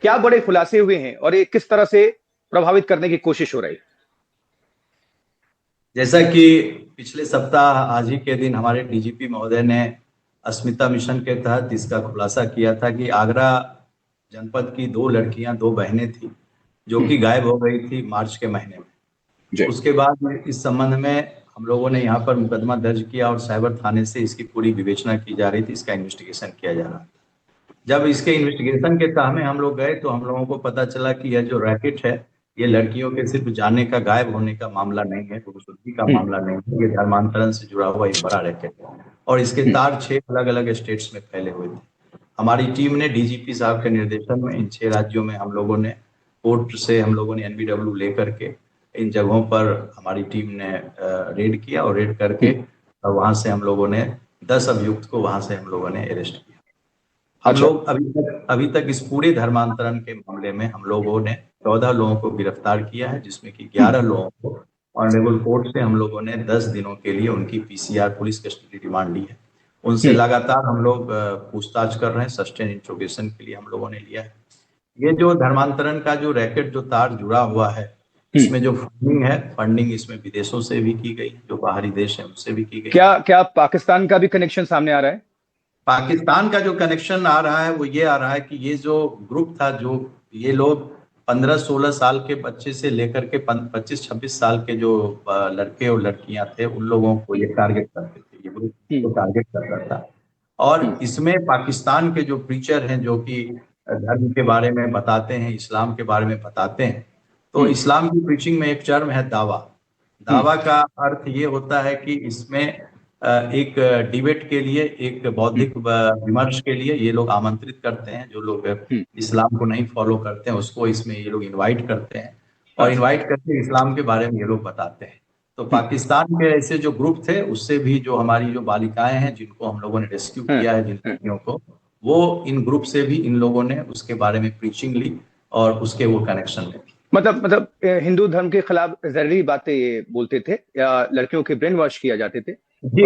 क्या बड़े खुलासे हुए हैं और ये किस तरह से प्रभावित करने की कोशिश हो रही है? जैसा कि पिछले सप्ताह आज ही के दिन हमारे डीजीपी महोदय ने अस्मिता मिशन के तहत इसका खुलासा किया था कि आगरा जनपद की दो लड़कियां, दो बहनें थी जो कि गायब हो गई थी मार्च के महीने में। उसके बाद इस संबंध में हम लोगों ने यहाँ पर मुकदमा दर्ज किया और साइबर थाने से इसकी पूरी विवेचना की जा रही थी, इसका इन्वेस्टिगेशन किया जा रहा। जब इसके इन्वेस्टिगेशन के तह में हम लोग गए तो हम लोगों को पता चला कि यह जो रैकेट है ये लड़कियों के सिर्फ जाने का, गायब होने का मामला नहीं है, गुमशुदगी का मामला नहीं है, ये धर्मांतरण से जुड़ा हुआ एक बड़ा रैकेट है और इसके तार 6 अलग अलग स्टेट्स में फैले हुए थे। हमारी टीम ने डीजीपी साहब के निर्देशन में इन 6 राज्यों में हम लोगों ने कोर्ट से हम लोगों ने एनबीडब्ल्यू लेकर के इन जगहों पर हमारी टीम ने रेड किया और रेड करके वहां से हम लोगों ने 10 अभियुक्त को वहां से हम लोगों ने अरेस्ट किया। हम लोग अभी तक इस पूरे धर्मांतरण के मामले में हम लोगों ने 14 लोगों को गिरफ्तार किया है, जिसमें कि 11 लोगों को ऑनरेबल कोर्ट से हम लोगों ने 10 दिनों के लिए उनकी पीसीआर पुलिस कस्टडी रिमांड ली है। उनसे लगातार हम लोग पूछताछ कर रहे हैं, सस्टेन इंट्रोगेशन के लिए हम लोगों ने लिया है। ये जो धर्मांतरण का जो रैकेट, जो तार जुड़ा हुआ है, इसमें जो फंडिंग है, फंडिंग इसमें विदेशों से भी की गई, जो बाहरी देश है उनसे भी की गई। क्या पाकिस्तान का भी कनेक्शन सामने आ रहा है? पाकिस्तान का जो कनेक्शन आ रहा है वो ये आ रहा है कि ये जो ग्रुप था, जो ये लोग 15-16 साल के बच्चे से लेकर के 25-26 साल के जो लड़के और लड़कियां थे, उन लोगों को ये टारगेट करते थे, ये ग्रुप को टारगेट करता था। और इसमें पाकिस्तान के जो प्रीचर हैं, जो कि धर्म के बारे में बताते हैं, इस्लाम के बारे में बताते हैं, तो इस्लाम की प्रीचिंग में एक टर्म है दावा। दावा का अर्थ ये होता है कि इसमें एक डिबेट के लिए, एक बौद्धिक विमर्श के लिए ये लोग आमंत्रित करते हैं। जो लोग इस्लाम को नहीं फॉलो करते हैं उसको इसमें ये लोग इनवाइट करते हैं और इनवाइट करके इस्लाम के बारे में ये लोग बताते हैं। तो पाकिस्तान के ऐसे जो ग्रुप थे, उससे भी जो हमारी जो बालिकाएं हैं जिनको हम लोगों ने रेस्क्यू किया है, जिन लड़कियों को, वो इन ग्रुप से भी इन लोगों ने उसके बारे में प्रीचिंग ली और उसके वो कनेक्शन ले। मतलब हिंदू धर्म के खिलाफ जरूरी बातें ये बोलते थे या लड़कियों के ब्रेन वॉश किया जाते थे? जी,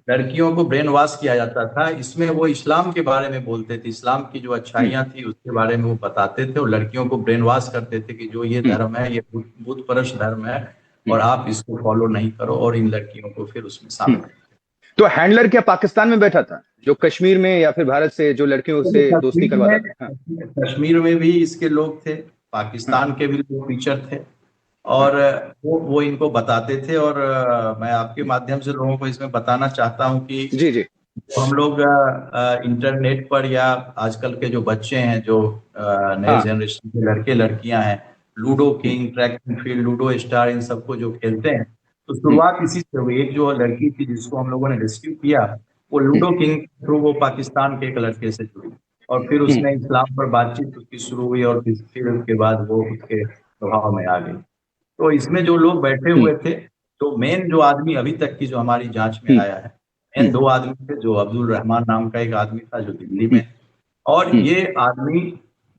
लड़कियों को ब्रेन वॉश किया जाता था। इसमें वो इस्लाम के बारे में बोलते थे, इस्लाम की जो अच्छाइयाँ थी उसके बारे में वो बताते थे और लड़कियों को ब्रेन वॉश करते थे कि जो ये धर्म है, ये बुत परस्त धर्म है और आप इसको फॉलो नहीं करो, और इन लड़कियों को फिर उसमें शामिल। तो हैंडलर क्या पाकिस्तान में बैठा था, जो कश्मीर में या फिर भारत से जो लड़कियों से दोस्ती करवाता था? कश्मीर में भी इसके लोग थे, पाकिस्तान के भी लोग टीचर थे और वो इनको बताते थे। और मैं आपके माध्यम से लोगों को इसमें बताना चाहता हूं कि जी जी, तो हम लोग इंटरनेट पर या आजकल के जो बच्चे हैं, जो नए जनरेशन के लड़के लड़कियां हैं, Ludo King, track and field, Ludo Star, इन सबको जो खेलते हैं, तो शुरुआत इसी से हुई। एक जो लड़की थी जिसको हम लोगों ने रेस्क्यू किया, वो लूडो किंग के थ्रू वो पाकिस्तान के एक लड़के से जुड़ी और फिर उसने इस्लाम पर बातचीत उसकी शुरू हुई और फिर उसके बाद वो उसके प्रभाव में आ गई। तो इसमें जो लोग बैठे हुए थे, तो मेन जो आदमी अभी तक की जो हमारी जांच में आया है, मेन 2 आदमी थे। जो अब्दुल रहमान नाम का एक आदमी था जो दिल्ली में, और ये आदमी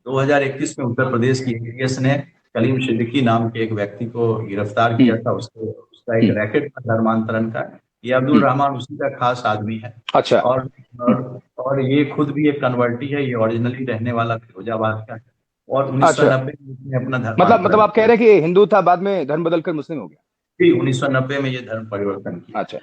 2021 में उत्तर प्रदेश की एटीएस ने कलीम सिद्दीकी नाम के एक व्यक्ति को गिरफ्तार किया था। उसका एक रैकेट था धर्मांतरण का। ये अब्दुल रहमान उसी का खास आदमी है। अच्छा। और ये खुद भी एक कन्वर्टी है, ये ओरिजिनली रहने वाला फिरोजाबाद का है और 1990 में इसने अपना धर्मांतरण मतलब आप कह रहे हैं कि हिंदू था, बाद में धर्म बदलकर मुस्लिम हो गया? 1990 में ये धर्म परिवर्तन किया। अच्छा।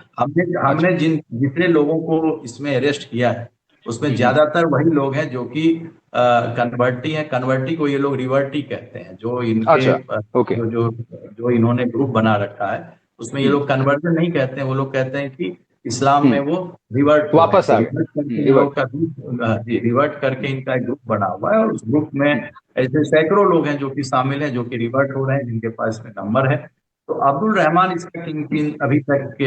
हमने जितने लोगों को इसमें अरेस्ट किया है उसमें ज्यादातर वही लोग हैं जो कि कन्वर्टी हैं। कन्वर्टी को ये लोग रिवर्टी कहते हैं। जो इनके जो इन्होंने ग्रुप बना रखा है उसमें ये लोग कन्वर्जन नहीं कहते हैं, वो लोग कहते हैं कि इस्लाम में वो रिवर्ट वापस आ गए। रिवर्ट करके इनका ग्रुप बना हुआ है और उस ग्रुप में ऐसे सैकड़ों लोग हैं जो कि शामिल हैं, जो कि रिवर्ट हो रहे हैं, जिनके पास में नंबर है। तो अब्दुल रहमान इसका किंग पिन अभी तक के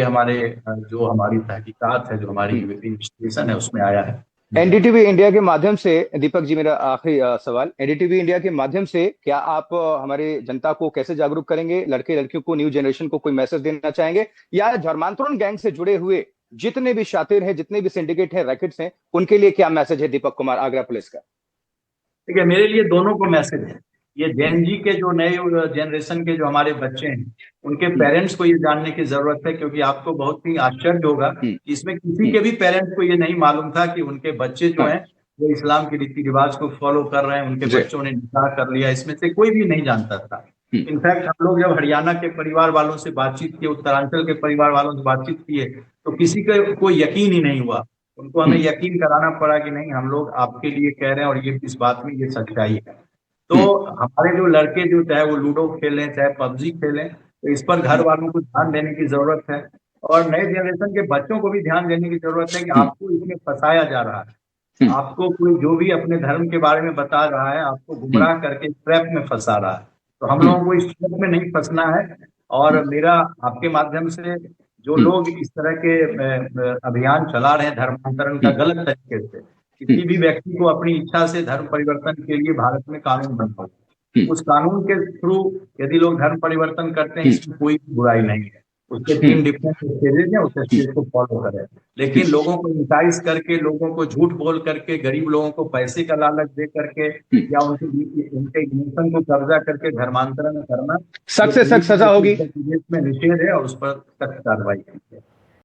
जो हमारी तहकीकात है, जो हमारी इन्वेस्टिगेशन है, उसमें आया है। एनडीटीवी इंडिया के माध्यम से, दीपक जी, मेरा आखिरी सवाल, एनडीटीवी इंडिया के माध्यम से क्या आप हमारे जनता को कैसे जागरूक करेंगे? लड़के लड़कियों को, न्यू जनरेशन को कोई मैसेज देना चाहेंगे, या धर्मांतरण गैंग से जुड़े हुए जितने भी शातिर हैं, जितने भी सिंडिकेट है, रैकेट्स हैं, उनके लिए क्या मैसेज है दीपक कुमार, आगरा पुलिस का? ठीक है, मेरे लिए दोनों को मैसेज है। ये जेन जी के जो नए जनरेशन के जो हमारे बच्चे हैं, उनके पेरेंट्स को ये जानने की जरूरत है, क्योंकि आपको बहुत ही आश्चर्य होगा कि इसमें किसी के भी पेरेंट्स को ये नहीं मालूम था कि उनके बच्चे जो हैं वो इस्लाम के रीति रिवाज को फॉलो कर रहे हैं, उनके बच्चों ने निकाह कर लिया, इसमें से कोई भी नहीं जानता था। इनफैक्ट हम लोग जब हरियाणा के परिवार वालों से बातचीत किए, उत्तरांचल के परिवार वालों से बातचीत किए, तो किसी का कोई यकीन ही नहीं हुआ। उनको हमें यकीन कराना पड़ा कि नहीं, हम लोग आपके लिए कह रहे हैं और ये इस बात में ये सच्चाई है। तो हमारे जो लड़के जो चाहे वो लूडो खेलें चाहे पबजी खेलें, तो इस पर घर वालों को ध्यान देने की जरूरत है, और नए जनरेशन के बच्चों को भी ध्यान देने की जरूरत है कि आपको इसमें फंसाया जा रहा है। आपको कोई जो भी अपने धर्म के बारे में बता रहा है, आपको गुमराह करके ट्रैप में फंसा रहा है। तो हम लोगों को इस ट्रैप में नहीं फंसना है। और मेरा आपके माध्यम से जो लोग इस तरह के अभियान चला रहे हैं धर्मांतरण का गलत तरीके से, किसी भी व्यक्ति को अपनी इच्छा से धर्म परिवर्तन के लिए भारत में कानून बना है, उस कानून के थ्रू यदि लोग धर्म परिवर्तन करते हैं, इसमें कोई बुराई नहीं है। उसके 3 डिफरेंट स्टेजेस हैं, उस स्टेज को फॉलो करें। लेकिन लोगों को इंटाइज करके, लोगों को झूठ बोल करके, गरीब लोगों को पैसे का लालच दे करके या उनके इमोशन को कब्जा करके धर्मांतरण करना सख्त से सख्त सजा होगी। में निषेध है और उस पर सख्त कार्रवाई की है।